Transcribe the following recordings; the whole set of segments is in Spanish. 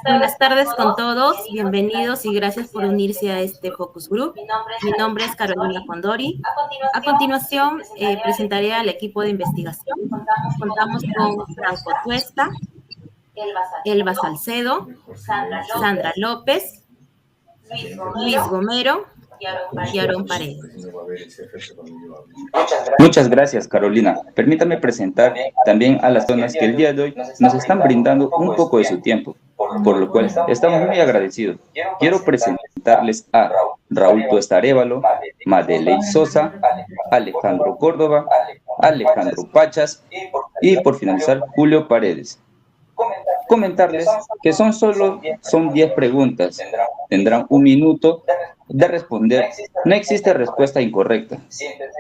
Buenas tardes con todos, bienvenidos y gracias por unirse a este Focus Group. Mi nombre es Carolina Condori. A continuación, presentaré al equipo de investigación. Contamos con Franco Tuesta, Elba Salcedo, Sandra López, Luis Gomero y Aarón Paredes. Muchas gracias, Carolina. Permítame presentar también a las personas que el día de hoy nos están brindando un poco de su tiempo, por lo cual estamos muy agradecidos. Quiero presentarles a Raúl Tuesta Arévalo, Madeleine Sosa, Alejandro Córdoba, Alejandro Pachas y, por finalizar, Julio Paredes. Comentarles que son 10 preguntas. Tendrán un minuto de responder. No existe respuesta incorrecta.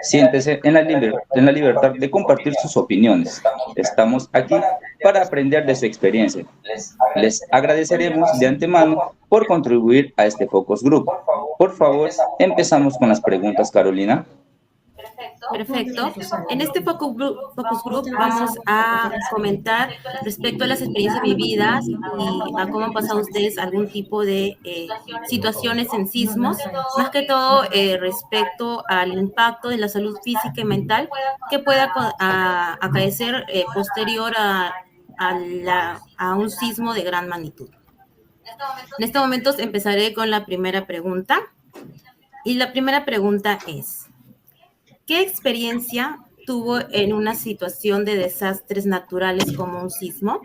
Siéntese en la libertad de compartir sus opiniones. Estamos aquí para aprender de su experiencia. Les agradeceremos de antemano por contribuir a este Focus Group. Por favor, empezamos con las preguntas, Carolina. Perfecto. En este Focus Group vamos a comentar respecto a las experiencias vividas y a cómo han pasado ustedes algún tipo de situaciones en sismos, más que todo respecto al impacto de la salud física y mental que pueda acaecer posterior a un sismo de gran magnitud. En estos momentos empezaré con la primera pregunta. Y la primera pregunta es: ¿qué experiencia tuvo en una situación de desastres naturales como un sismo?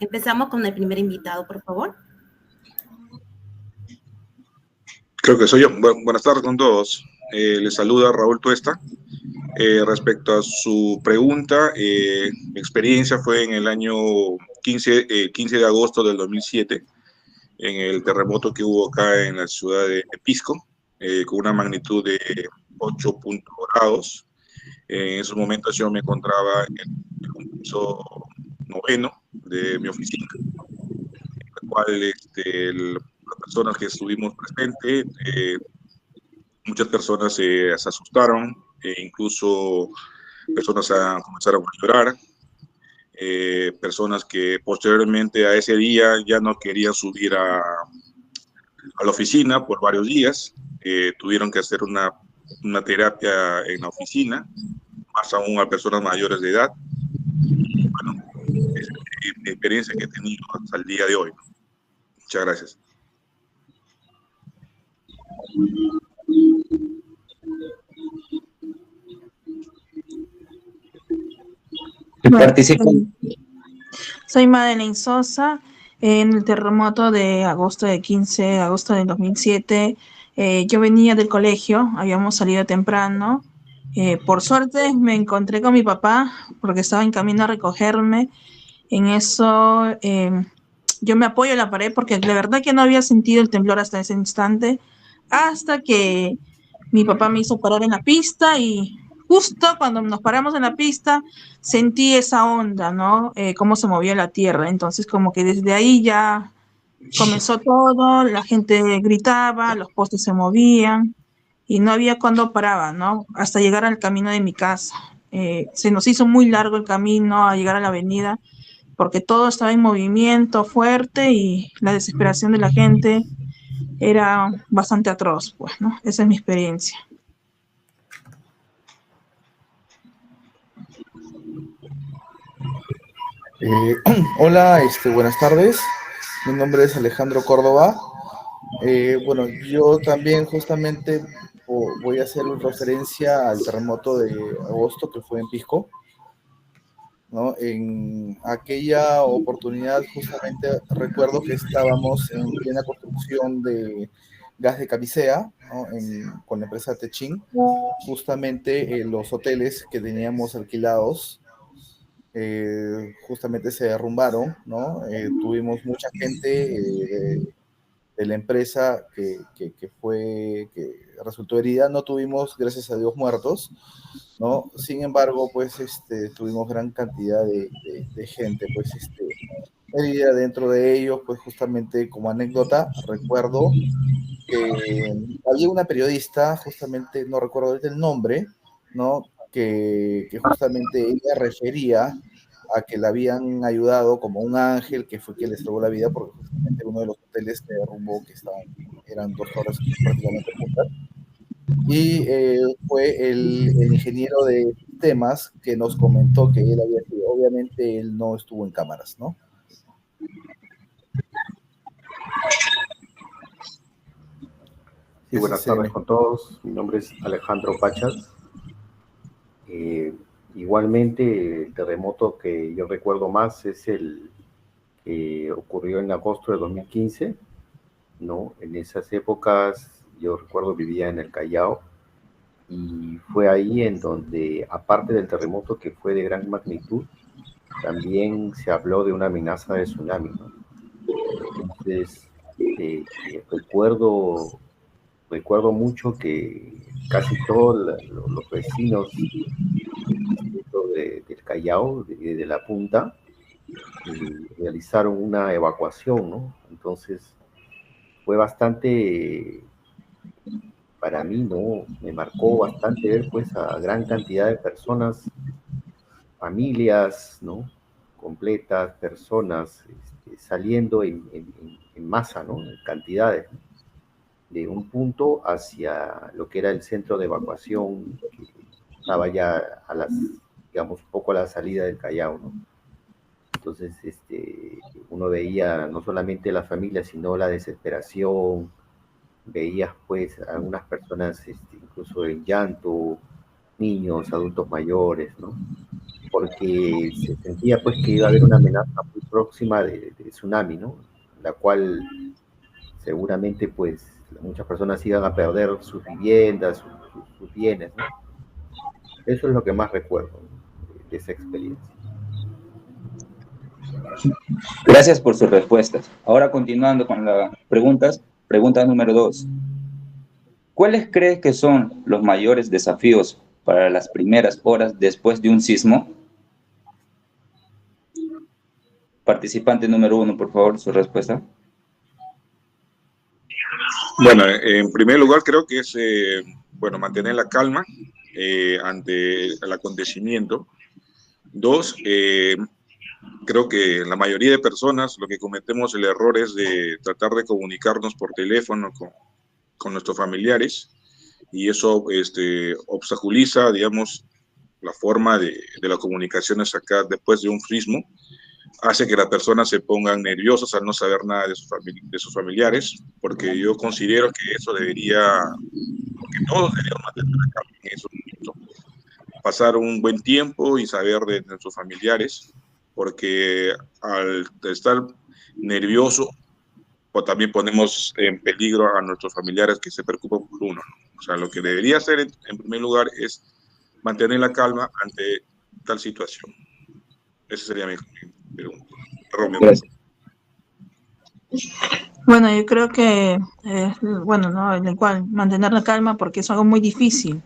Empezamos con el primer invitado, por favor. Creo que soy yo. Buenas tardes con todos. Les saluda Raúl Tuesta. Respecto a su pregunta, mi experiencia fue en el año 15 de agosto del 2007, en el terremoto que hubo acá en la ciudad de Pisco, con una magnitud de 8 grados. En esos momentos yo me encontraba en un piso 9 de mi oficina, en el cual las personas que estuvimos presentes, muchas personas se asustaron, incluso personas comenzaron a llorar, personas que posteriormente a ese día ya no querían subir a la oficina por varios días, tuvieron que hacer una terapia en la oficina, más aún a personas mayores de edad. Bueno, esa es mi experiencia que he tenido hasta el día de hoy. Muchas gracias. Participen. Soy Madeleine Sosa. En el terremoto de agosto del 15 de agosto del 2007, yo venía del colegio, habíamos salido temprano. Por suerte me encontré con mi papá porque estaba en camino a recogerme. En eso yo me apoyo en la pared porque la verdad que no había sentido el temblor hasta ese instante, hasta que mi papá me hizo parar en la pista y justo cuando nos paramos en la pista sentí esa onda, ¿no? Cómo se movía la tierra. Entonces como que desde ahí ya comenzó todo, la gente gritaba, los postes se movían y no había cuándo paraba, ¿no? Hasta llegar al camino de mi casa. Se nos hizo muy largo el camino a llegar a la avenida porque todo estaba en movimiento fuerte y la desesperación de la gente era bastante atroz, pues, ¿no? Esa es mi experiencia. Hola, buenas tardes. Mi nombre es Alejandro Córdoba. Bueno, yo también justamente voy a hacer referencia al terremoto de agosto que fue en Pisco, ¿no? En aquella oportunidad justamente recuerdo que estábamos en plena construcción de gas de camisea, ¿no? Con la empresa Techin. Justamente los hoteles que teníamos alquilados justamente se derrumbaron, ¿no? Tuvimos mucha gente de la empresa que resultó herida. No tuvimos, gracias a Dios, muertos, ¿no? Sin embargo, pues tuvimos gran cantidad de gente, pues herida. Dentro de ellos, pues justamente como anécdota, recuerdo que había una periodista, justamente no recuerdo el nombre, ¿no? Que justamente ella refería a que la habían ayudado como un ángel que fue quien les salvó la vida, porque justamente uno de los hoteles se derrumbó, eran 2 torres prácticamente juntas, y fue el ingeniero de sistemas que nos comentó que él había sido, obviamente él no estuvo en cámaras, ¿no? Sí, buenas tardes con todos. Mi nombre es Alejandro Pachas. Igualmente, el terremoto que yo recuerdo más es el que ocurrió en agosto de 2015, ¿no? En esas épocas, yo recuerdo, vivía en el Callao, y fue ahí en donde, aparte del terremoto que fue de gran magnitud, también se habló de una amenaza de tsunami, ¿no? Entonces, recuerdo mucho que casi todos los vecinos del Callao, de la Punta, realizaron una evacuación, ¿no? Entonces, fue bastante, para mí, ¿no? Me marcó bastante ver, pues, a gran cantidad de personas, familias, ¿no? Completas, personas saliendo en masa, ¿no? En cantidades, ¿no? De un punto hacia lo que era el centro de evacuación, que estaba ya digamos, un poco a la salida del Callao, ¿no? Entonces, uno veía no solamente la familia, sino la desesperación, veías, pues, algunas personas, incluso en llanto, niños, adultos mayores, ¿no? Porque se sentía, pues, que iba a haber una amenaza muy próxima de tsunami, ¿no? La cual seguramente, pues, muchas personas iban a perder sus viviendas, sus bienes, ¿no? Eso es lo que más recuerdo, ¿no? De esa experiencia. Gracias por sus respuestas. Ahora continuando con las preguntas, pregunta número 2. ¿Cuáles crees que son los mayores desafíos para las primeras horas después de un sismo? Participante número 1, por favor, su respuesta. Bueno, en primer lugar creo que es, mantener la calma ante el acontecimiento. 2, creo que la mayoría de personas lo que cometemos el error es de tratar de comunicarnos por teléfono con nuestros familiares, y eso obstaculiza, digamos, la forma de la comunicación acá después de un sismo. Hace que las personas se pongan nerviosas al no saber nada de sus familiares, porque yo considero que eso que todos deberíamos mantener la calma en esos momentos, pasar un buen tiempo y saber de nuestros familiares, porque al estar nervioso, pues también ponemos en peligro a nuestros familiares que se preocupan por uno, ¿no? O sea, lo que debería hacer en primer lugar es mantener la calma ante tal situación. Esa sería mi pregunta. Gracias. Bueno, yo creo que, ¿no? En el cual mantener la calma porque es algo muy difícil.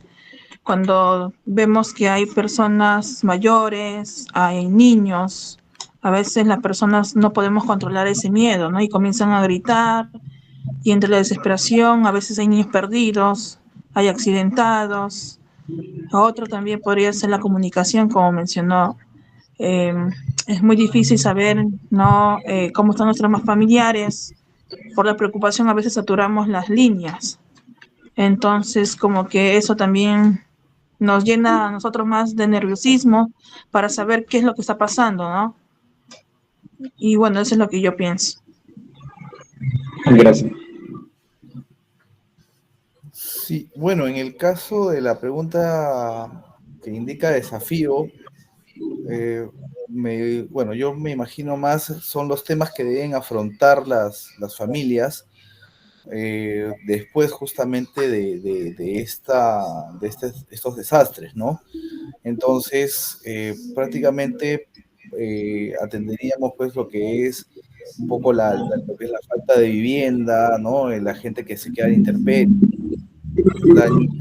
Cuando vemos que hay personas mayores, hay niños, a veces las personas no podemos controlar ese miedo, ¿no? Y comienzan a gritar, y entre la desesperación, a veces hay niños perdidos, hay accidentados. Otro también podría ser la comunicación, como mencionó. Eh, es muy difícil saber, ¿no? Cómo están nuestros más familiares. Por la preocupación a veces saturamos las líneas. Entonces, como que eso también nos llena a nosotros más de nerviosismo para saber qué es lo que está pasando, ¿no? Y bueno, eso es lo que yo pienso. Gracias. Sí, bueno, en el caso de la pregunta que indica desafío, yo me imagino más son los temas que deben afrontar las familias después justamente de estos desastres, ¿no? Entonces, prácticamente atenderíamos pues lo que es un poco lo que es la falta de vivienda, ¿no? La gente que se queda en intemperie, daños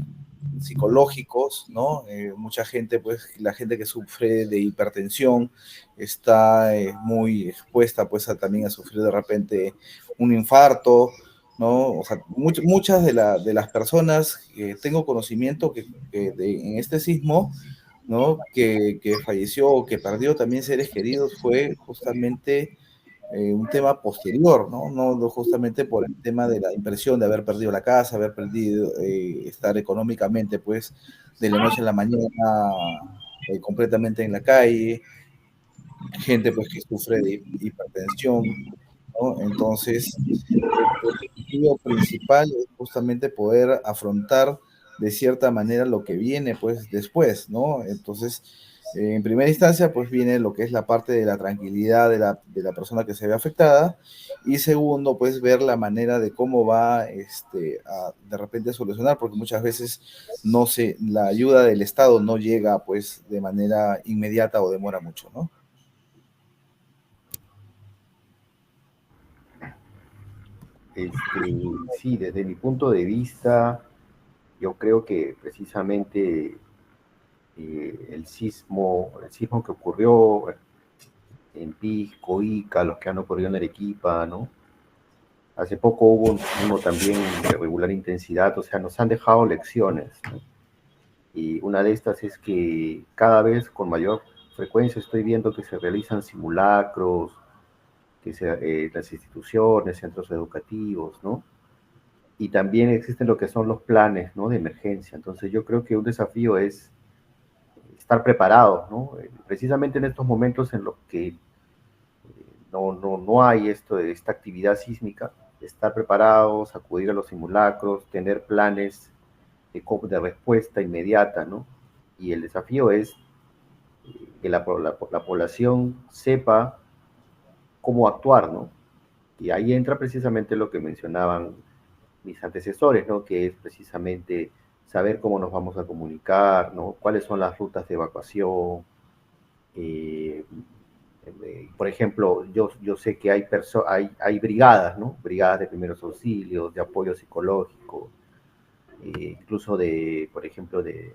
psicológicos, ¿no? Mucha gente, pues, la gente que sufre de hipertensión está muy expuesta, pues, también a sufrir de repente un infarto, ¿no? O sea, muchas de las personas que tengo conocimiento en este sismo ¿no? Que falleció o que perdió también seres queridos fue justamente un tema posterior, ¿no? No justamente por el tema de la impresión de haber perdido la casa, haber perdido, estar económicamente, pues, de la noche a la mañana completamente en la calle, gente, pues, que sufre de hipertensión, ¿no? Entonces, el objetivo principal es justamente poder afrontar de cierta manera lo que viene pues después, ¿no? Entonces, en primera instancia pues viene lo que es la parte de la tranquilidad de la persona que se ve afectada y segundo pues ver la manera de cómo va a de repente solucionar porque muchas veces la ayuda del Estado no llega pues de manera inmediata o demora mucho, ¿no? Sí, desde mi punto de vista, yo creo que precisamente el sismo que ocurrió en Pisco, Ica, los que han ocurrido en Arequipa, ¿no? Hace poco hubo un sismo también de regular intensidad, o sea, nos han dejado lecciones, ¿no? Y una de estas es que cada vez con mayor frecuencia estoy viendo que se realizan simulacros, las instituciones, centros educativos, ¿no? Y también existen lo que son los planes, ¿no? De emergencia. Entonces yo creo que un desafío es estar preparados, ¿no? Precisamente en estos momentos en los que no hay esta actividad sísmica, estar preparados, acudir a los simulacros, tener planes de respuesta inmediata, ¿no? Y el desafío es que la población sepa cómo actuar, ¿no? Y ahí entra precisamente lo que mencionaban mis antecesores, ¿no? Que es precisamente saber cómo nos vamos a comunicar, ¿no? Cuáles son las rutas de evacuación. Eh, por ejemplo, yo sé que hay brigadas, ¿no? Brigadas de primeros auxilios, de apoyo psicológico, incluso por ejemplo, de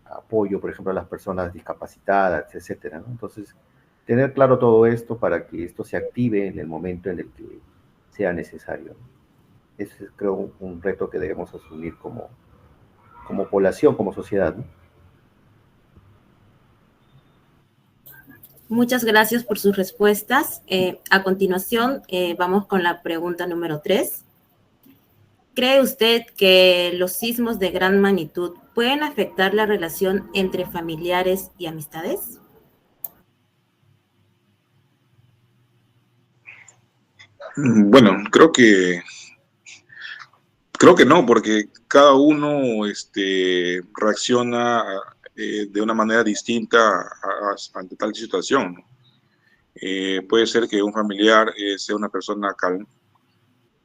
apoyo, por ejemplo, a las personas discapacitadas, etcétera, ¿no? Entonces, tener claro todo esto para que esto se active en el momento en el que sea necesario. Ese es, creo, un reto que debemos asumir como población, como sociedad, ¿no? Muchas gracias por sus respuestas. A continuación, vamos con la pregunta número 3. ¿Cree usted que los sismos de gran magnitud pueden afectar la relación entre familiares y amistades? Bueno, creo que no, porque cada uno reacciona de una manera distinta ante tal situación, ¿no? Puede ser que un familiar sea una persona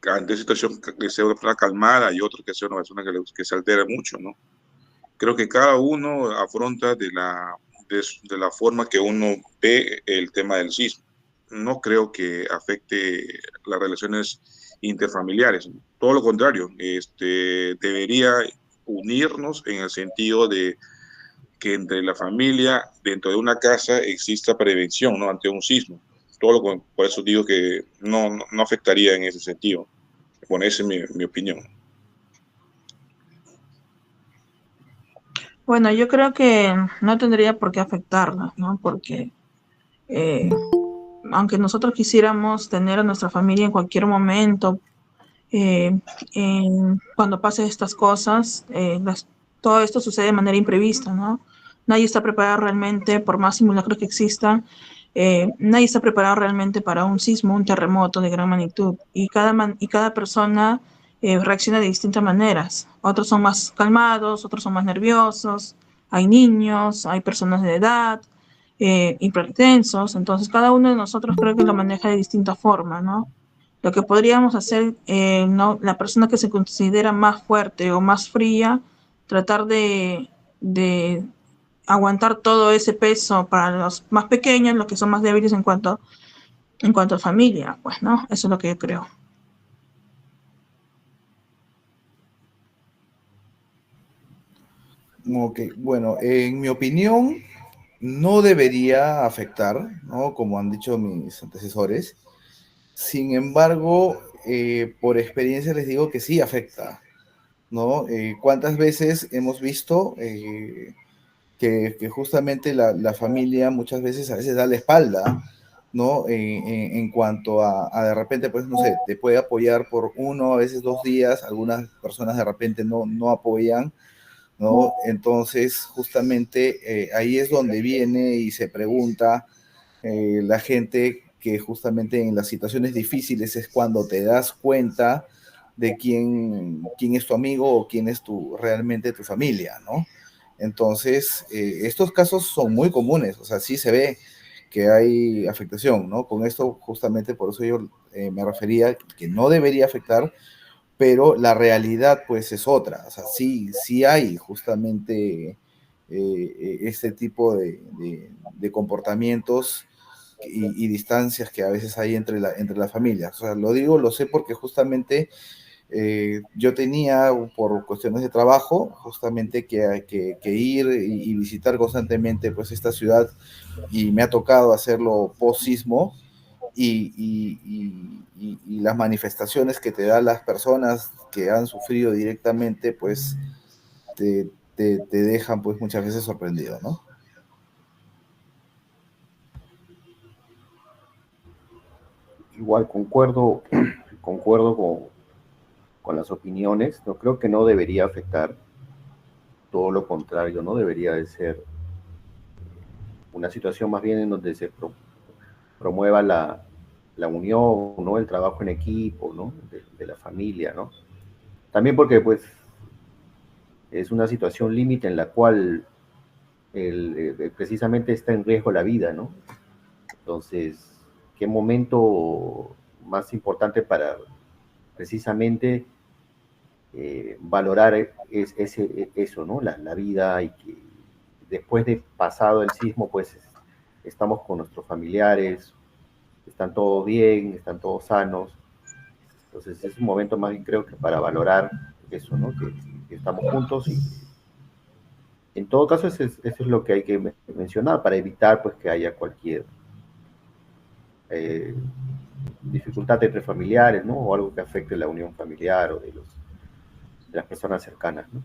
ante situación que sea una persona calmada y otro que sea una persona que se altera mucho, ¿no? Creo que cada uno afronta de la forma que uno ve el tema del sismo. No creo que afecte las relaciones interfamiliares. Todo lo contrario, debería unirnos en el sentido de que entre la familia, dentro de una casa, exista prevención, ¿no? Ante un sismo. Por eso digo que no afectaría en ese sentido. Bueno, esa es mi opinión. Bueno, yo creo que no tendría por qué afectarnos, ¿no? Porque eh, aunque nosotros quisiéramos tener a nuestra familia en cualquier momento, eh, cuando pasen estas cosas, todo esto sucede de manera imprevista, ¿no? Nadie está preparado realmente, por más simulacros que existan, nadie está preparado realmente para un sismo, un terremoto de gran magnitud. Y cada persona reacciona de distintas maneras. Otros son más calmados, otros son más nerviosos, hay niños, hay personas de edad, hipertensos, entonces cada uno de nosotros creo que lo maneja de distinta forma, ¿no? Lo que podríamos hacer, ¿no? La persona que se considera más fuerte o más fría, tratar de aguantar todo ese peso para los más pequeños, los que son más débiles en cuanto a familia, pues, ¿no? Eso es lo que yo creo. Ok, bueno, en mi opinión, no debería afectar, ¿no? Como han dicho mis antecesores. Sin embargo, por experiencia les digo que sí afecta, ¿no? ¿Cuántas veces hemos visto que justamente la familia muchas veces a veces da la espalda, ¿no? En cuanto a de repente, pues, no sé, te puede apoyar por 1, a veces 2 días, algunas personas de repente no apoyan, ¿no? Entonces, justamente ahí es donde viene y se pregunta la gente que justamente en las situaciones difíciles es cuando te das cuenta de quién es tu amigo o quién es realmente tu familia, ¿no? Entonces, estos casos son muy comunes, o sea, sí se ve que hay afectación, ¿no? Con esto, justamente por eso yo me refería que no debería afectar, pero la realidad, pues, es otra. O sea, sí hay justamente este tipo de comportamientos y distancias que a veces hay entre las familias. O sea, lo sé porque justamente yo tenía, por cuestiones de trabajo, justamente que ir y visitar constantemente pues esta ciudad, y me ha tocado hacerlo post-sismo, y las manifestaciones que te dan las personas que han sufrido directamente, pues te dejan pues muchas veces sorprendido, ¿no? Igual concuerdo con las opiniones. No creo que no debería afectar, todo lo contrario, no debería de ser una situación más bien en donde se promueva la unión, ¿no? El trabajo en equipo, ¿no? De la familia, ¿no? También porque pues es una situación límite en la cual precisamente está en riesgo la vida, ¿no? Entonces, ¿qué momento más importante para precisamente valorar eso, ¿no? La vida, y que después de pasado el sismo, pues estamos con nuestros familiares, están todos bien, están todos sanos. Entonces es un momento más bien, creo, que para valorar eso, ¿no? Que estamos juntos, y en todo caso eso es lo que hay que mencionar para evitar pues que haya cualquier eh, dificultad entre familiares, ¿no? O algo que afecte la unión familiar o de las personas cercanas, ¿no?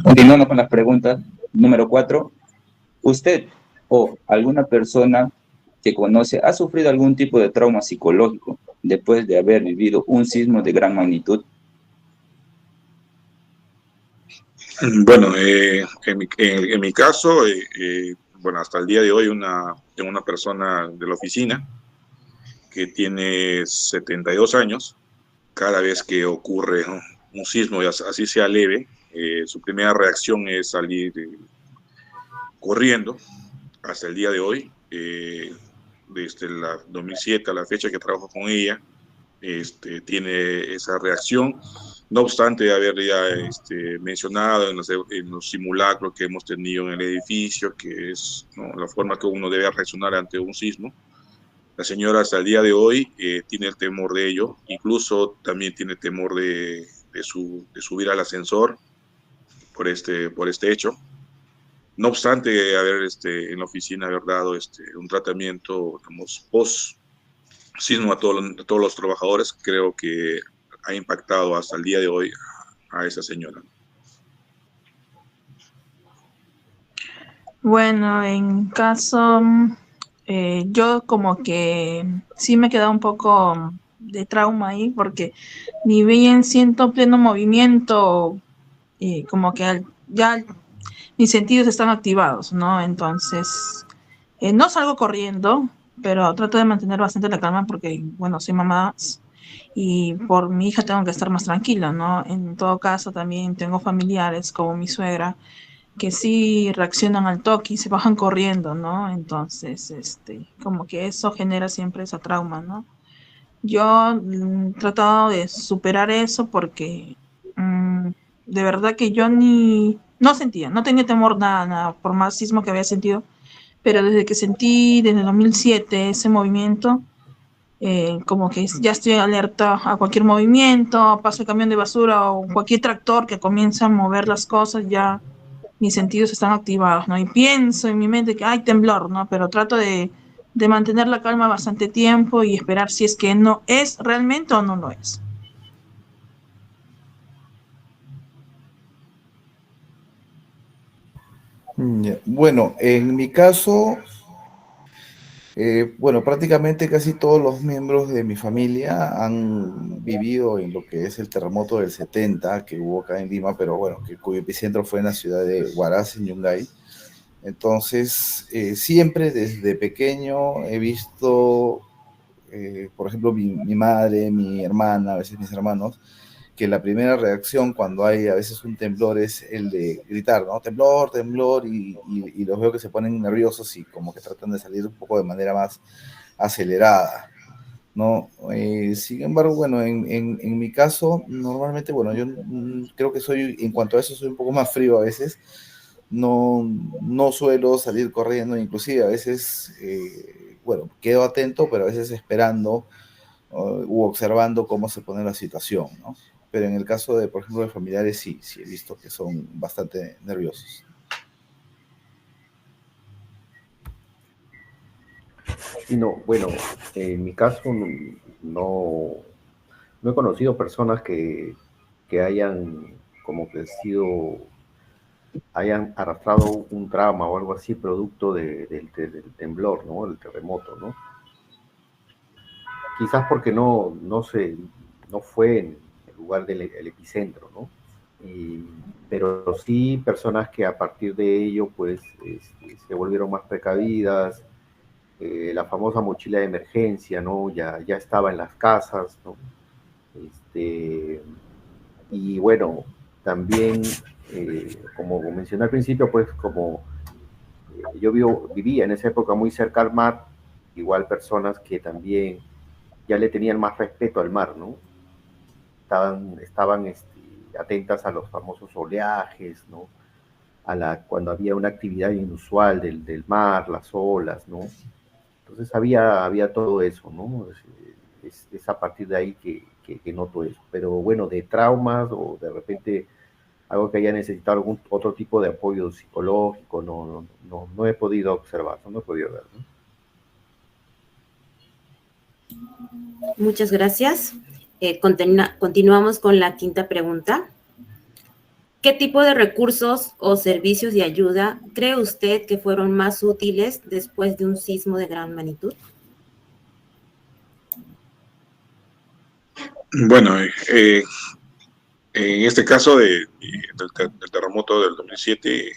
Continuando con la pregunta número 4, ¿usted o alguna persona que conoce ha sufrido algún tipo de trauma psicológico después de haber vivido un sismo de gran magnitud? Bueno, en mi caso, bueno, hasta el día de hoy tengo una persona de la oficina que tiene 72 años. Cada vez que ocurre, ¿no?, un sismo, y así sea leve, su primera reacción es salir corriendo. Hasta el día de hoy, desde la 2007 a la fecha que trabajo con ella, tiene esa reacción. No obstante haber ya mencionado en los simulacros que hemos tenido en el edificio, que es, ¿no?, la forma que uno debe reaccionar ante un sismo, la señora hasta el día de hoy tiene el temor de ello. Incluso también tiene temor de subir al ascensor por este hecho. No obstante haber en la oficina haber dado un tratamiento, digamos, post sismo a todos los trabajadores, creo que ha impactado hasta el día de hoy a esa señora. Bueno, en caso, yo como que sí me he quedado un poco de trauma ahí, porque ni bien siento pleno movimiento, como que ya mis sentidos están activados, ¿no? Entonces, no salgo corriendo, pero trato de mantener bastante la calma porque, bueno, soy mamá y por mi hija tengo que estar más tranquila, ¿no? En todo caso, también tengo familiares como mi suegra que sí reaccionan al toque y se bajan corriendo, ¿no? Entonces, como que eso genera siempre esa trauma, ¿no? Yo he tratado de superar eso porque de verdad que yo no sentía, no tenía temor nada, por más sismo que había sentido, pero desde que sentí desde 2007 ese movimiento, como que ya estoy alerta a cualquier movimiento, paso el camión de basura o cualquier tractor que comienza a mover las cosas, ya mis sentidos están activados, ¿no? Y pienso en mi mente que hay temblor, ¿no? Pero trato de mantener la calma bastante tiempo y esperar si es que no es realmente o no lo es. Ya. Bueno, en mi caso, bueno, prácticamente casi todos los miembros de mi familia han vivido en lo que es el terremoto del 70 que hubo acá en Lima, pero bueno, cuyo epicentro fue en la ciudad de Huaraz, en Yungay. Entonces, siempre desde pequeño he visto, por ejemplo, mi madre, mi hermana, a veces mis hermanos, que la primera reacción cuando hay a veces un temblor es el de gritar, ¿no? Temblor, temblor, y los veo que se ponen nerviosos y como que tratan de salir un poco de manera más acelerada, ¿no? Sin embargo, bueno, en mi caso, normalmente, bueno, yo creo que soy, en cuanto a eso, soy un poco más frío a veces. No, no suelo salir corriendo, inclusive a veces, bueno, quedo atento, pero a veces esperando u observando cómo se pone la situación, ¿no? Pero en el caso de, por ejemplo, de familiares, sí, sí he visto que son bastante nerviosos. Y no, bueno, en mi caso no, no he conocido personas que hayan como que hayan arrastrado un trauma o algo así producto del temblor, ¿no? El terremoto, ¿no? Quizás porque no fue en el lugar del el epicentro, ¿no? Y, pero sí personas que a partir de ello, pues, se volvieron más precavidas, la famosa mochila de emergencia, ¿no? Ya estaba en las casas, ¿no? Este, y bueno, también, como mencioné al principio, pues como vivía en esa época muy cerca al mar, igual personas que también ya le tenían más respeto al mar, ¿no? Estaban atentas a los famosos oleajes, ¿no? Cuando había una actividad inusual del mar, las olas, ¿no? Entonces había todo eso, ¿no? Es a partir de ahí que noto eso. Pero bueno, de traumas o de repente algo que haya necesitado algún otro tipo de apoyo psicológico, no he podido observar, no he podido ver, ¿no? Muchas gracias. Continuamos con la quinta pregunta. ¿Qué tipo de recursos o servicios de ayuda cree usted que fueron más útiles después de un sismo de gran magnitud? Bueno, en este caso del terremoto del 2007,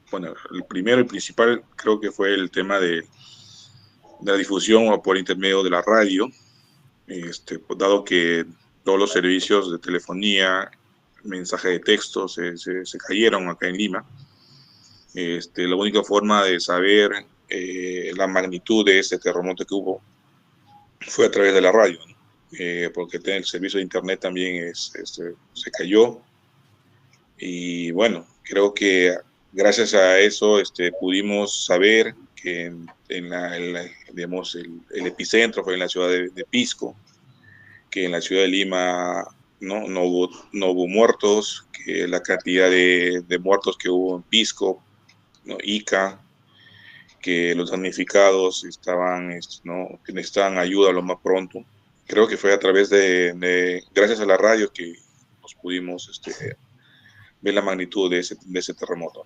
bueno, el primero y principal creo que fue el tema de la difusión o por intermedio de la radio, pues, dado que todos los servicios de telefonía, mensaje de texto se cayeron acá en Lima. La única forma de saber la magnitud de ese terremoto que hubo fue a través de la radio, ¿no? Porque el servicio de internet también se cayó. Y bueno, creo que gracias a eso pudimos saber que digamos, el epicentro fue en la ciudad de Pisco, que en la ciudad de Lima no hubo muertos, que la cantidad de muertos que hubo en Pisco, ¿no? Ica, que los damnificados que necesitaban ayuda lo más pronto. Creo que fue a través gracias a la radio que nos pudimos ver la magnitud de ese terremoto.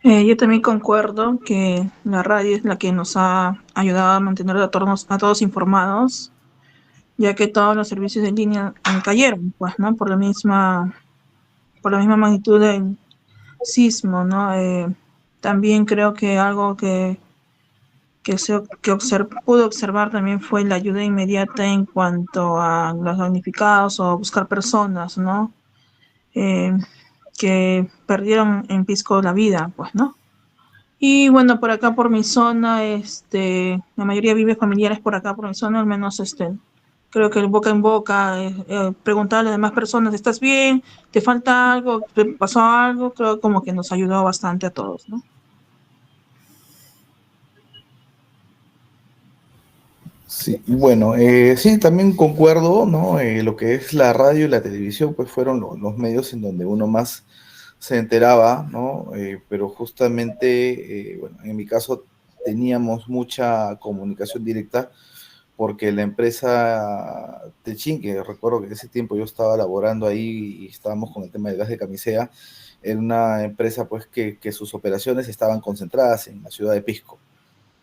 Yo también concuerdo que la radio es la que nos ha ayudado a mantener a todos informados, ya que todos los servicios de línea cayeron, pues, ¿no? Por la misma magnitud del sismo, ¿no? También creo que algo que pude observar también fue la ayuda inmediata en cuanto a los damnificados o buscar personas, ¿no? Eh, que perdieron en Pisco la vida, pues, ¿no? Y bueno, por acá por mi zona, la mayoría vive familiares por acá por mi zona, al menos creo que el boca en boca, preguntarle a las demás personas, ¿estás bien? ¿Te falta algo? ¿Te pasó algo? Creo como que nos ayudó bastante a todos, ¿no? Sí, bueno, sí, también concuerdo, ¿no? Lo que es la radio y la televisión, pues fueron los medios en donde uno más se enteraba, ¿no? Pero justamente, bueno, en mi caso teníamos mucha comunicación directa porque la empresa Techin, que recuerdo que en ese tiempo yo estaba laborando ahí y estábamos con el tema del gas de Camisea, era una empresa pues que sus operaciones estaban concentradas en la ciudad de Pisco,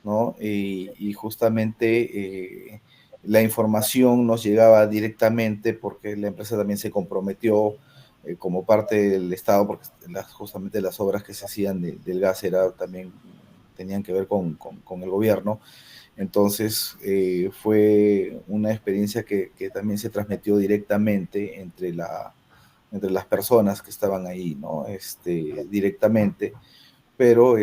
¿no? Y justamente la información nos llegaba directamente porque la empresa también se comprometió como parte del Estado, porque justamente las obras que se hacían del gas también tenían que ver con el gobierno. Entonces fue una experiencia que también se transmitió directamente entre las personas que estaban ahí, ¿no? Directamente, pero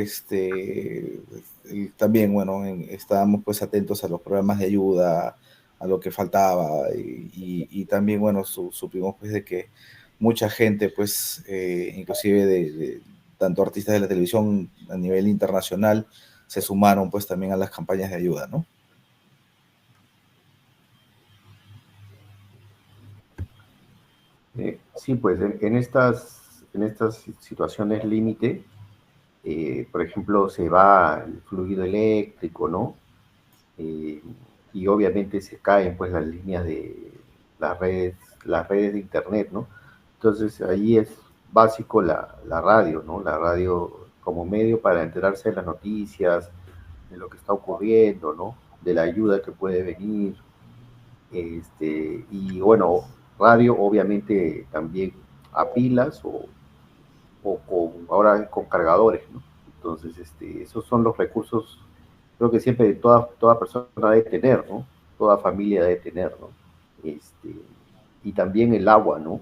también, bueno, estábamos pues atentos a los programas de ayuda, a lo que faltaba, y también, bueno, supimos pues de que mucha gente, pues, inclusive de tanto artistas de la televisión a nivel internacional, se sumaron pues también a las campañas de ayuda, ¿no? Sí, pues en estas situaciones límite, por ejemplo, se va el fluido eléctrico, ¿no? Eh, y obviamente se caen pues las líneas de las redes de internet, ¿no? Entonces ahí es básico la radio, ¿no? La radio como medio para enterarse de las noticias, de lo que está ocurriendo, ¿no? De la ayuda que puede venir. Y bueno, radio obviamente también a pilas ahora con cargadores, ¿no? Entonces, esos son los recursos, creo que siempre toda persona debe tener, ¿no? Toda familia debe tener, ¿no? Y también el agua, ¿no?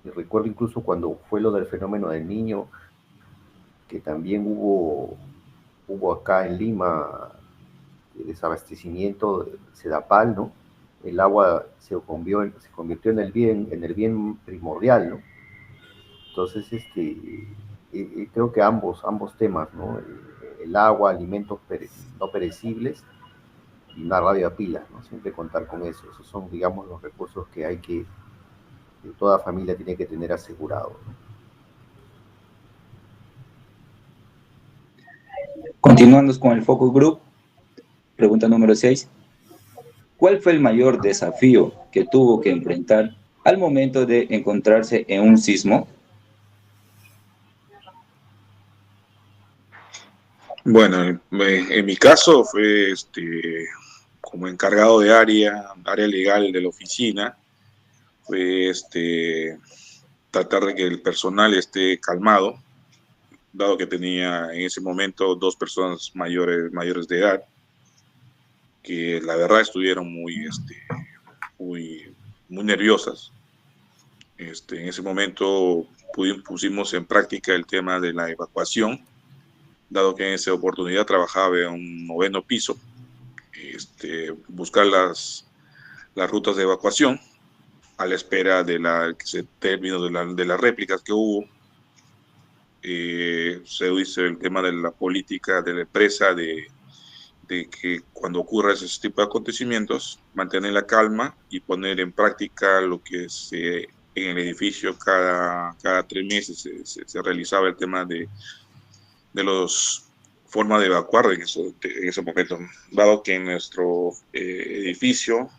Y recuerdo incluso cuando fue lo del fenómeno del Niño, que también hubo acá en Lima desabastecimiento de Sedapal, ¿no? El agua se convirtió en el bien primordial, ¿no? Entonces, creo que ambos temas, ¿no? El agua, alimentos no perecibles y una radio a pilas, ¿no? Siempre contar con eso. Esos son, digamos, los recursos que toda familia tiene que tener asegurado, ¿no? Continuando con el Focus Group, pregunta número 6. ¿Cuál fue el mayor desafío que tuvo que enfrentar al momento de encontrarse en un sismo? Bueno, en mi caso fue como encargado de área legal de la oficina, fue tratar de que el personal esté calmado, dado que tenía en ese momento 2 personas mayores de edad, que la verdad estuvieron muy nerviosas. En ese momento pusimos en práctica el tema de la evacuación, dado que en esa oportunidad trabajaba en un 9º piso, buscar las rutas de evacuación a la espera de término de las réplicas que hubo. Se hizo el tema de la política de la empresa de que cuando ocurra ese tipo de acontecimientos, mantener la calma y poner en práctica lo que en el edificio cada 3 meses se realizaba el tema de los formas de evacuar en ese momento, dado que en nuestro edificio,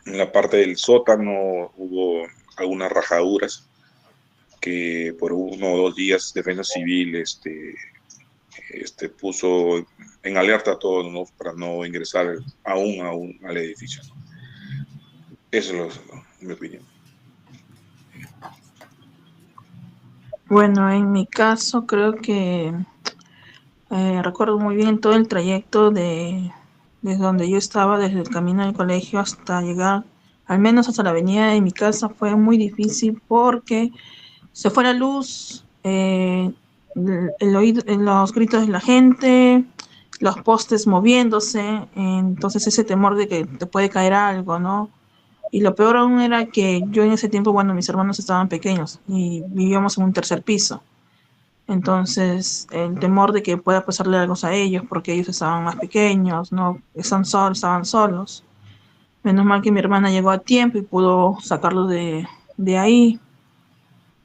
en la parte del sótano, hubo algunas rajaduras que por 1 o 2 días Defensa Civil puso en alerta a todos, ¿no? Para no ingresar aún al edificio. Eso es mi opinión. Bueno, en mi caso creo que recuerdo muy bien todo el trayecto desde donde yo estaba, desde el camino del colegio hasta llegar, al menos hasta la avenida de mi casa, fue muy difícil porque se fue la luz, los gritos de la gente, los postes moviéndose, entonces ese temor de que te puede caer algo, ¿no? Y lo peor aún era que yo en ese tiempo, bueno, mis hermanos estaban pequeños y vivíamos en un 3er piso. Entonces, el temor de que pueda pasarle algo a ellos porque ellos estaban más pequeños, ¿no? Estaban solos. Menos mal que mi hermana llegó a tiempo y pudo sacarlos de ahí.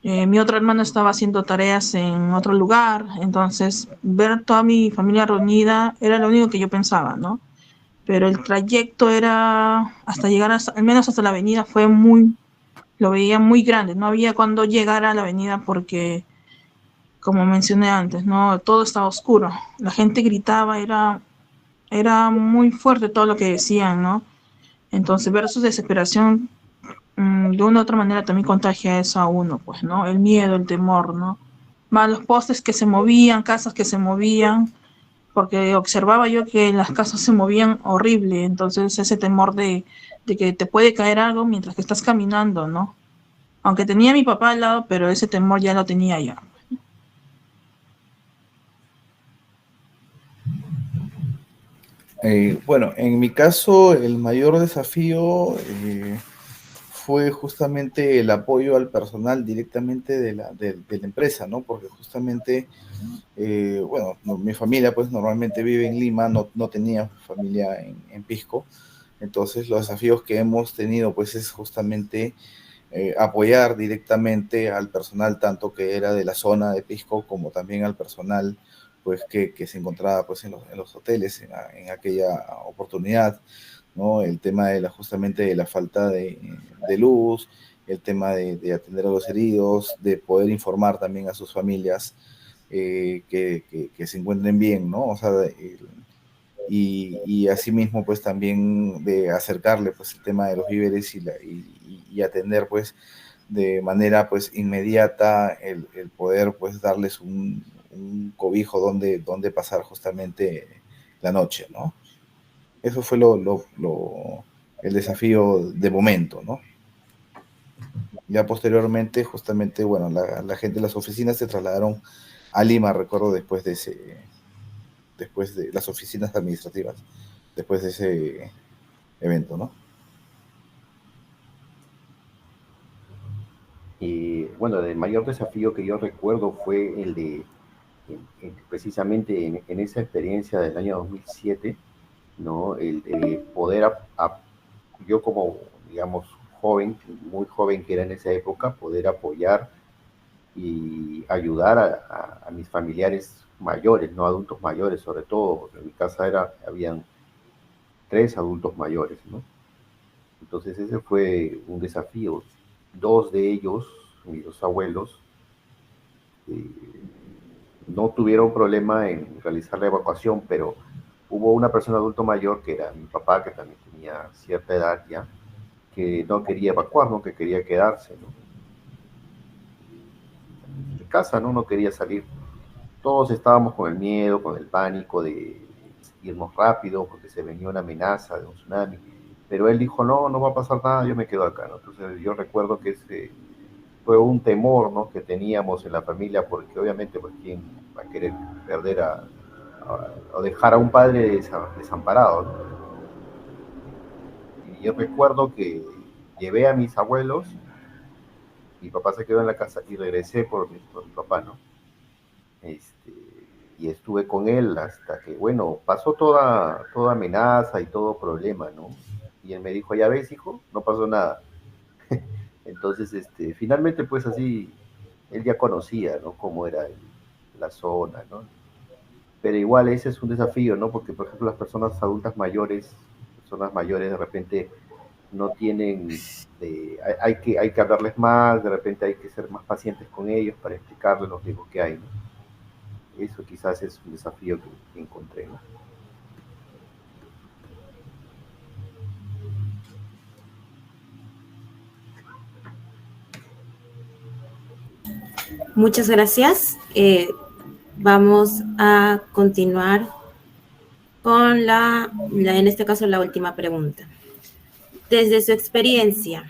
Mi otra hermana estaba haciendo tareas en otro lugar, entonces ver toda mi familia reunida era lo único que yo pensaba, ¿no? pero el trayecto era hasta llegar al menos hasta la avenida lo veía muy grande, no había cuando llegar a la avenida porque, como mencioné antes, no, todo estaba oscuro, la gente gritaba, era muy fuerte todo lo que decían, ¿no? Entonces ver su desesperación de una u otra manera también contagia eso a uno, pues, ¿no? El miedo, el temor, ¿no? Más los postes que se movían, casas que se movían, porque observaba yo que las casas se movían horrible, entonces ese temor de que te puede caer algo mientras que estás caminando, ¿no? Aunque tenía a mi papá al lado, pero ese temor ya lo tenía ya. Bueno, en mi caso, el mayor desafío fue justamente el apoyo al personal directamente de la empresa, ¿no? Porque justamente, bueno, mi familia pues normalmente vive en Lima, no tenía familia en Pisco, entonces los desafíos que hemos tenido pues es justamente apoyar directamente al personal, tanto que era de la zona de Pisco, como también al personal pues que se encontraba pues en los hoteles en aquella oportunidad, ¿no? El tema justamente de la falta de luz, el tema de atender a los heridos, de poder informar también a sus familias que se encuentren bien, ¿no? O sea, y asimismo pues también de acercarle pues el tema de los víveres y atender pues de manera pues inmediata el poder pues darles un cobijo donde pasar justamente la noche, ¿no? Eso fue el desafío de momento, ¿no? Ya posteriormente, justamente, bueno, la gente de las oficinas se trasladaron a Lima, recuerdo, después de las oficinas administrativas, después de ese evento, ¿no? Y bueno, el mayor desafío que yo recuerdo fue el de, precisamente en esa experiencia del año 2007, ¿no? El de poder, yo como, digamos, joven, muy joven que era en esa época, poder apoyar y ayudar a mis familiares mayores, no adultos mayores, sobre todo, porque en mi casa habían 3 adultos mayores, ¿no? Entonces ese fue un desafío. 2 de ellos, mis 2 abuelos, eh, no tuvieron problema en realizar la evacuación, pero hubo una persona adulto mayor, que era mi papá, que también tenía cierta edad ya, que no quería evacuar, ¿no? Que quería quedarse, ¿no? De casa, ¿no? No quería salir. Todos estábamos con el miedo, con el pánico de irnos rápido, porque se venía una amenaza de un tsunami. Pero él dijo, no, no va a pasar nada, yo me quedo acá, ¿no? Entonces yo recuerdo que ese fue un temor, ¿no? Que teníamos en la familia, porque obviamente, pues, ¿quién va a querer perder o dejar a un padre desamparado, ¿no? Y yo recuerdo que llevé a mis abuelos, mi papá se quedó en la casa y regresé por mi papá, ¿no? Este, y estuve con él hasta que, bueno, pasó toda amenaza y todo problema, ¿no? Y él me dijo, ya ves, hijo, no pasó nada. Entonces, finalmente, pues así, él ya conocía, ¿no? Cómo era la zona, ¿no? Pero igual ese es un desafío, ¿no? Porque, por ejemplo, las personas adultas mayores, personas mayores de repente no tienen, hay que hablarles más, de repente hay que ser más pacientes con ellos para explicarles los riesgos que hay, ¿no? Eso quizás es un desafío que encontré, ¿no? Muchas gracias. Vamos a continuar con en este caso, la última pregunta. Desde su experiencia,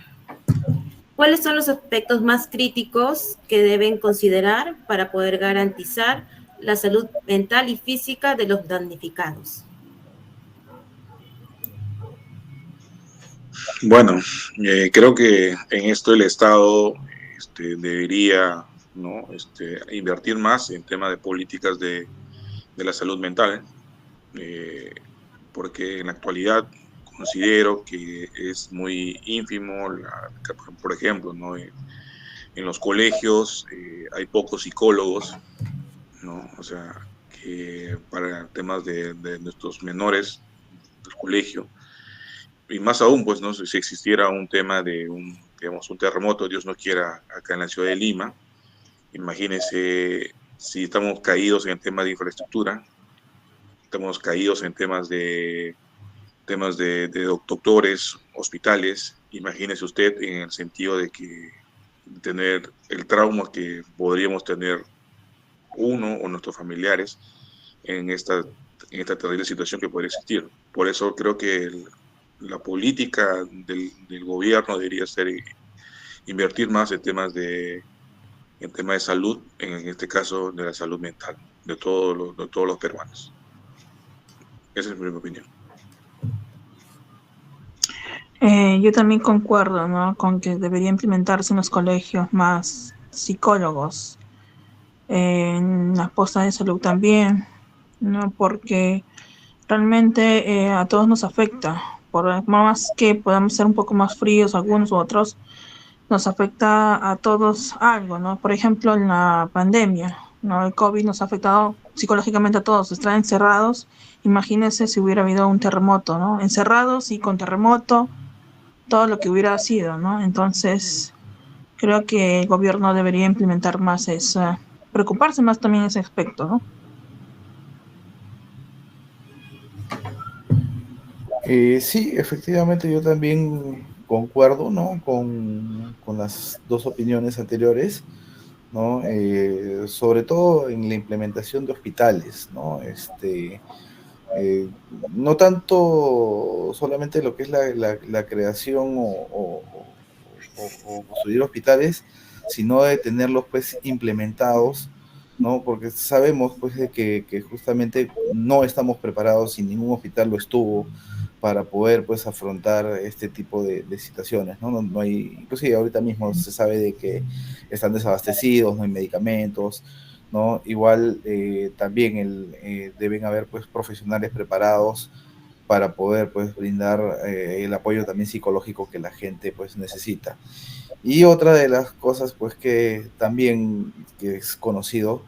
¿cuáles son los aspectos más críticos que deben considerar para poder garantizar la salud mental y física de los damnificados? Bueno, creo que en esto el Estado debería, ¿no? Invertir más en tema de políticas de la salud mental, porque en la actualidad considero que es muy ínfimo, por ejemplo, ¿no? En los colegios hay pocos psicólogos, ¿no? O sea, que para temas de nuestros menores, el colegio. Y más aún, pues, ¿no? Si existiera un tema de un terremoto, Dios no quiera, acá en la ciudad de Lima, imagínense si estamos caídos en temas de infraestructura, estamos caídos en temas de doctores, hospitales. Imagínese usted en el sentido de que tener el trauma que podríamos tener uno o nuestros familiares en esta terrible situación que podría existir. Por eso creo que la política del gobierno debería ser invertir más en temas de salud, en este caso de la salud mental de todos los peruanos. Esa es mi opinión. Yo también concuerdo, ¿no?, con que debería implementarse en los colegios más psicólogos, en las postas de salud también, ¿no?, porque realmente a todos nos afecta, por más que podamos ser un poco más fríos algunos u otros, nos afecta a todos algo, ¿no? Por ejemplo, en la pandemia, ¿no?, el COVID nos ha afectado psicológicamente a todos, estar encerrados. Imagínense si hubiera habido un terremoto, ¿no? Encerrados y con terremoto, todo lo que hubiera sido, ¿no? Entonces, creo que el gobierno debería implementar más eso, preocuparse más también en ese aspecto, ¿no? Sí, efectivamente yo también concuerdo, ¿no?, con las dos opiniones anteriores, ¿no? Sobre todo en la implementación de hospitales, ¿no? No tanto solamente lo que es la creación o construir hospitales, sino de tenerlos pues implementados, ¿no? Porque sabemos pues de que justamente no estamos preparados y ningún hospital lo estuvo para poder pues afrontar este tipo de situaciones, ¿no? No hay, inclusive ahorita mismo se sabe de que están desabastecidos, no hay medicamentos, ¿no? Igual también deben haber pues profesionales preparados para poder pues brindar el apoyo también psicológico que la gente pues necesita. Y otra de las cosas pues que también que es conocido,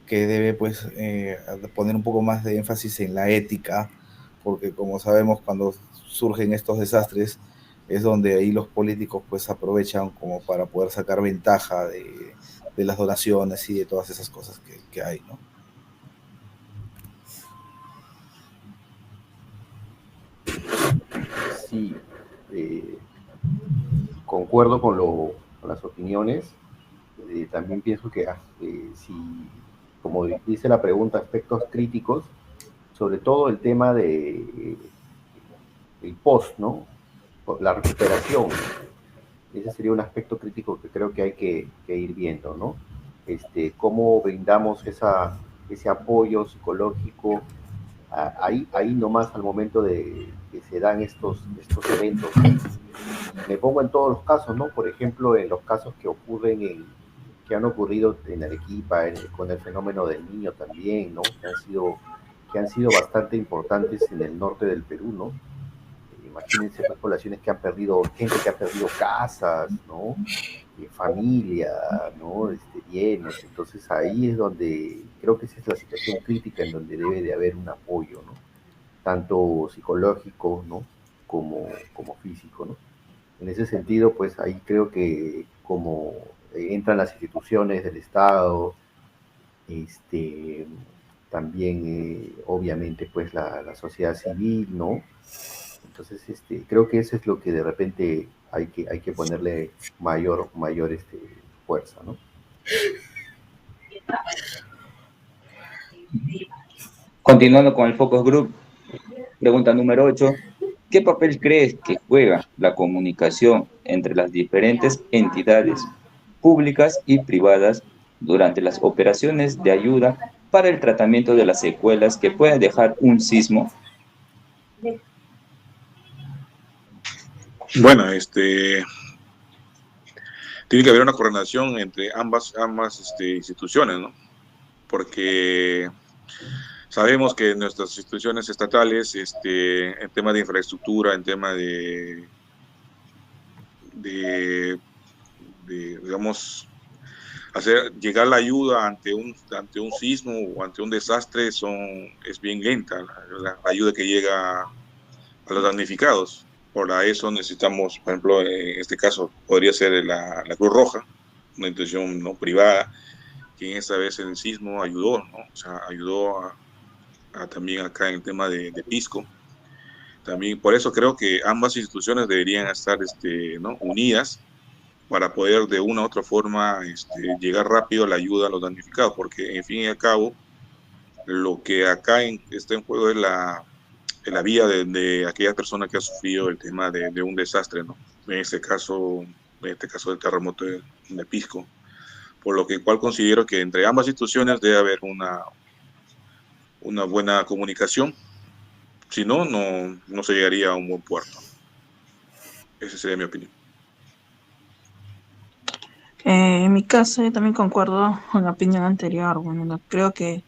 que debe pues poner un poco más de énfasis en la ética, porque como sabemos cuando surgen estos desastres es donde ahí los políticos pues aprovechan como para poder sacar ventaja de las donaciones y de todas esas cosas que hay, ¿no? Sí, concuerdo con las opiniones. También pienso que si, como dice la pregunta, aspectos críticos, sobre todo el tema de el post, ¿no? La recuperación. Ese sería un aspecto crítico que creo que hay que ir viendo, ¿no? Cómo brindamos ese apoyo psicológico ahí nomás al momento de que se dan estos eventos. Me pongo en todos los casos, ¿no? Por ejemplo, en los casos que han ocurrido en Arequipa, con el fenómeno del Niño también, ¿no? Que han sido bastante importantes en el norte del Perú, ¿no? Imagínense las poblaciones que han perdido, gente que ha perdido casas, ¿no? Familia, ¿no? Bienes. Entonces ahí es donde creo que esa es la situación crítica en donde debe de haber un apoyo, ¿no? Tanto psicológico, ¿no? Como físico, ¿no? En ese sentido, pues ahí creo que como entran las instituciones del Estado, también obviamente pues la sociedad civil, ¿no? Entonces, creo que eso es lo que de repente hay que ponerle mayor fuerza, ¿no? Continuando con el Focus Group, pregunta número 8. ¿Qué papel crees que juega la comunicación entre las diferentes entidades públicas y privadas durante las operaciones de ayuda para el tratamiento de las secuelas que puede dejar un sismo? Bueno, tiene que haber una coordinación entre ambas instituciones, ¿no? Porque sabemos que nuestras instituciones estatales, en temas de infraestructura, en temas digamos, hacer llegar la ayuda ante un sismo o ante un desastre es bien lenta. La ayuda que llega los damnificados. Para eso necesitamos, por ejemplo, en este caso podría ser la Cruz Roja, una institución no privada, que esta vez en el sismo ayudó, ¿no? O sea, ayudó a también acá en el tema de Pisco. También por eso creo que ambas instituciones deberían estar ¿no? unidas para poder de una u otra forma llegar rápido a la ayuda a los damnificados, porque en fin y al cabo, lo que acá está en juego es la vida de aquella persona que ha sufrido el tema de un desastre, ¿no? En este caso del terremoto de Pisco, por lo cual considero que entre ambas instituciones debe haber una buena comunicación, si no, no se llegaría a un buen puerto. Esa sería mi opinión. En mi caso, yo también concuerdo con la opinión anterior. Bueno, creo que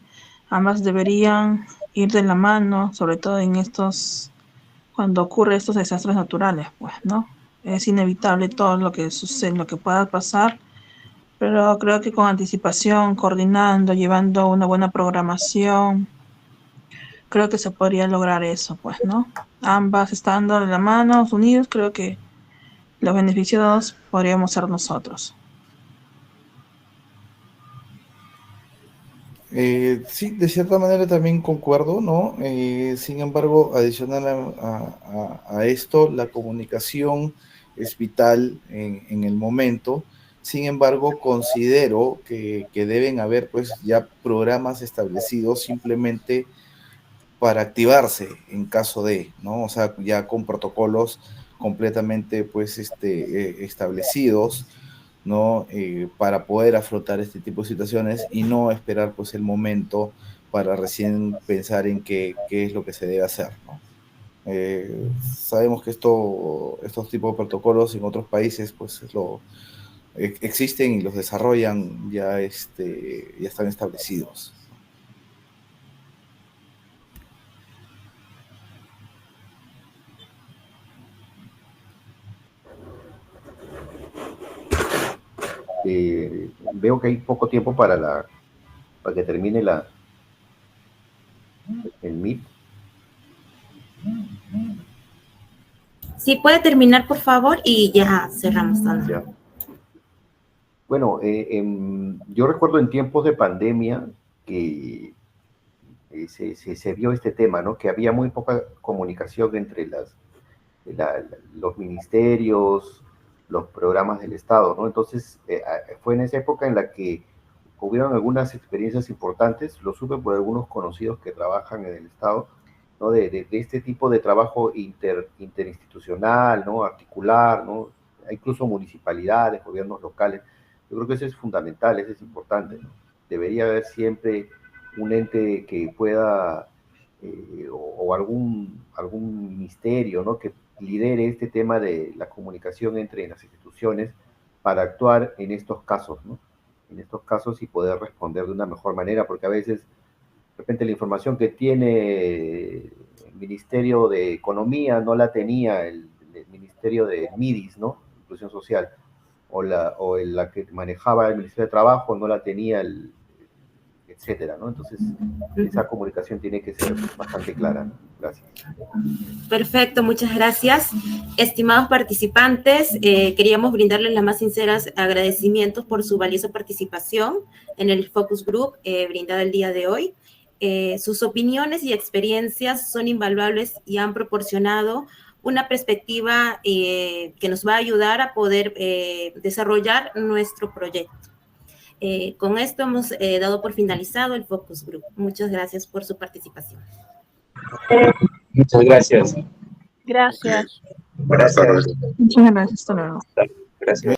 ambas deberían ir de la mano, sobre todo cuando ocurren estos desastres naturales, pues, ¿no? Es inevitable todo lo que sucede, lo que pueda pasar, pero creo que con anticipación, coordinando, llevando una buena programación, creo que se podría lograr eso, pues, ¿no? Ambas estando de la mano, unidos, creo que los beneficiados podríamos ser nosotros. Sí, de cierta manera también concuerdo, ¿no? Sin embargo, adicional a esto, la comunicación es vital en el momento. Sin embargo, considero que deben haber pues ya programas establecidos simplemente para activarse en caso de, ¿no? O sea, ya con protocolos completamente pues establecidos, ¿no? Para poder afrontar este tipo de situaciones y no esperar pues el momento para recién pensar en qué es lo que se debe hacer, ¿no? Sabemos que estos tipos de protocolos en otros países pues existen y los desarrollan, ya están establecidos. Veo que hay poco tiempo para que termine el Meet. Sí, puede terminar, por favor, y ya cerramos. Ya. Bueno, yo recuerdo en tiempos de pandemia que se vio este tema, ¿no? Que había muy poca comunicación entre los ministerios, los programas del Estado, ¿no? Entonces, fue en esa época en la que hubieron algunas experiencias importantes, lo supe por algunos conocidos que trabajan en el Estado, ¿no? De este tipo de trabajo interinstitucional, ¿no? Articular, ¿no? Incluso municipalidades, gobiernos locales. Yo creo que eso es fundamental, eso es importante, ¿no? Debería haber siempre un ente que pueda, o algún ministerio, ¿no? Que lidere este tema de la comunicación entre las instituciones para actuar en estos casos, ¿no? En estos casos y poder responder de una mejor manera, porque a veces, de repente, la información que tiene el Ministerio de Economía no la tenía el Ministerio de MIDIS, ¿no? Inclusión Social, o la que manejaba el Ministerio de Trabajo no la tenía etcétera, ¿no? Entonces, esa comunicación tiene que ser bastante clara, ¿no? Gracias. Perfecto, muchas gracias. Estimados participantes, queríamos brindarles las más sinceras agradecimientos por su valiosa participación en el Focus Group brindada el día de hoy. Sus opiniones y experiencias son invaluables y han proporcionado una perspectiva que nos va a ayudar a poder desarrollar nuestro proyecto. Con esto hemos dado por finalizado el Focus Group. Muchas gracias por su participación. Muchas gracias. Gracias. Buenas tardes. Muchas gracias. Hasta luego. Gracias.